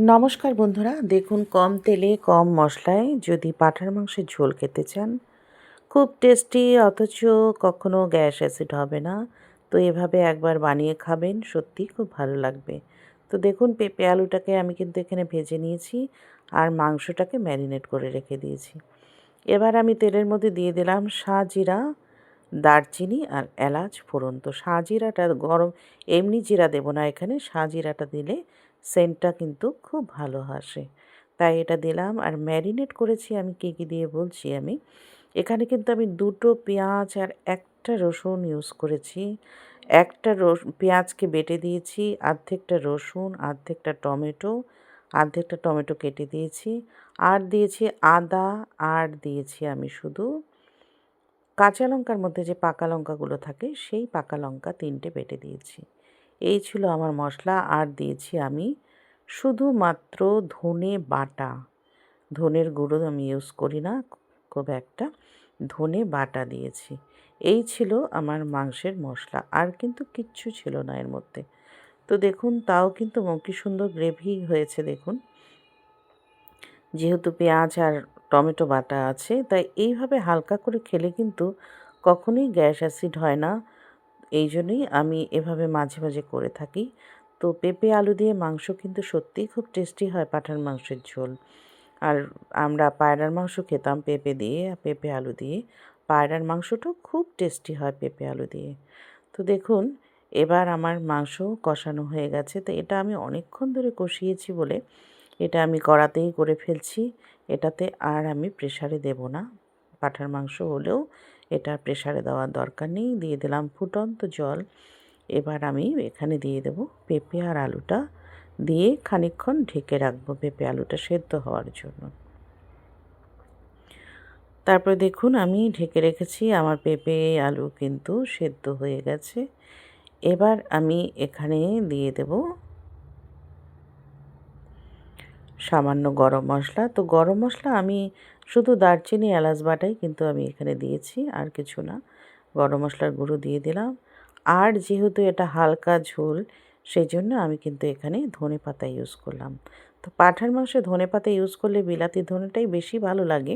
নমস্কার বন্ধুরা, দেখুন কম তেলে কম মশলায় যদি পাঁঠার মাংসের ঝোল খেতে চান, খুব টেস্টি অথচ কখনো গ্যাস অ্যাসিড হবে না। তো এভাবে একবার বানিয়ে খাবেন, সত্যিই খুব ভালো লাগবে। তো দেখুন পেঁপে আলুটাকে আমি কিন্তু এখানে ভেজে নিয়েছি আর মাংসটাকে ম্যারিনেট করে রেখে দিয়েছি। এবার আমি তেলের মধ্যে দিয়ে দিলাম সাজিরা, দারচিনি আর এলাচ ফোড়ন। তো সাজিরাটা গরম, এমনি জিরা দেবো না, এখানে সাজিরাটা দিলে সেন্টটা কিন্তু খুব ভালো আসে, তাই এটা দিলাম। আর ম্যারিনেট করেছি আমি কী কী দিয়ে বলছি আমি। এখানে কিন্তু আমি 2টো পেঁয়াজ আর একটা রসুন ইউজ করেছি। একটা পেঁয়াজকে বেটে দিয়েছি, অর্ধেকটা রসুন, অর্ধেকটা টমেটো, অর্ধেকটা টমেটো কেটে দিয়েছি, আর দিয়েছি আদা, আর দিয়েছি আমি শুধু কাঁচা লঙ্কার মধ্যে যে পাকা লঙ্কাগুলো থাকে সেই পাকা লঙ্কা 3টে বেটে দিয়েছি। এই ছিল আমার মশলা। আর দিয়েছি আমি শুধুমাত্র ধনে বাটা, ধনের গুঁড়ো আমি ইউজ করি না খুব একটা, ধনে বাটা দিয়েছি। এই ছিল আমার মাংসের মশলা, আর কিন্তু কিচ্ছু ছিল না এর মধ্যে। তো দেখুন তাও কিন্তু কি সুন্দর গ্রেভি হয়েছে দেখুন, যেহেতু পেঁয়াজ আর টমেটো বাটা আছে, তাই এইভাবে হালকা করে খেলে কিন্তু কখনোই গ্যাস অ্যাসিড হয় না। এই জন্যই আমি এভাবে মাঝে মাঝে করে থাকি। তো পেঁপে আলু দিয়ে মাংস কিন্তু সত্যিই খুব টেস্টি হয়, পাঁঠার মাংসের ঝোল। আর আমরা পায়রার মাংস খেতাম পেঁপে দিয়ে, পেঁপে আলু দিয়ে। পায়রার মাংসটাও খুব টেস্টি হয় পেঁপে আলু দিয়ে। তো দেখুন এবার আমার মাংস কষানো হয়ে গেছে। তো এটা আমি অনেকক্ষণ ধরে কষিয়েছি বলে এটা আমি কড়াতেই করে ফেলছি। এটাতে আর আমি প্রেসারে দেব না। পাঁঠার মাংস হলেও এটা প্রেসারে দেওয়ার দরকার নেই। দিয়ে দিলাম ফুটন্ত জল। এবার আমি এখানে দিয়ে দেব পেঁপে আর আলুটা, দিয়ে খানিকক্ষণ ঢেকে রাখবো পেঁপে আলুটা সেদ্ধ হওয়ার জন্য। তারপরে দেখুন আমি ঢেকে রেখেছি, আমার পেঁপে আলু কিন্তু সেদ্ধ হয়ে গেছে। এবার আমি এখানে দিয়ে দেব সামান্য গরম মশলা। তো গরম মশলা আমি শুধু দারচিনি এলাচ বাটাই কিন্তু আমি এখানে দিয়েছি, আর কিছু না। গরম মশলার গুঁড়ো দিয়ে দিলাম। আর যেহেতু এটা হালকা ঝোল, সেই জন্য আমি কিন্তু এখানে ধনে পাতা ইউজ করলাম। তো পাঁঠার মাংসে ধনে পাতা ইউজ করলে বিলাতি ধনেটাই বেশি ভালো লাগে,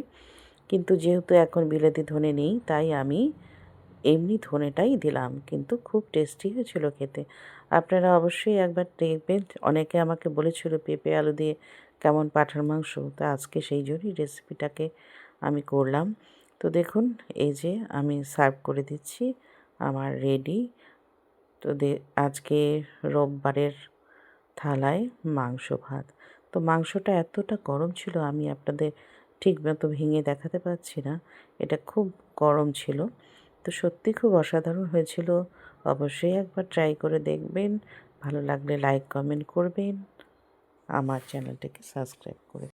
কিন্তু যেহেতু এখন বিলাতি ধনে নেই, তাই আমি এমনি ধনেটাই দিলাম। কিন্তু খুব টেস্টি হয়েছিল খেতে। আপনারা অবশ্যই একবার দেখবেন। অনেকে আমাকে বলেছিল পেঁপে আলু দিয়ে কেমন পাঁঠার মাংস, তা আজকে সেই জন্যই রেসিপিটাকে আমি করলাম। তো দেখুন এই যে আমি সার্ভ করে দিচ্ছি, আমার রেডি। তো আজকে রোববারের থালায় মাংস ভাত। তো মাংসটা এতটা গরম ছিল, আমি আপনাদের ঠিক মতো ভেঙে দেখাতে পারছি না, এটা খুব গরম ছিল। তো সত্যি খুব অসাধারণ হয়েছিল। অবশ্যই একবার ট্রাই করে দেখবেন। ভালো লাগলে লাইক কমেন্ট করবেন, আমার চ্যানেলটিকে সাবস্ক্রাইব করে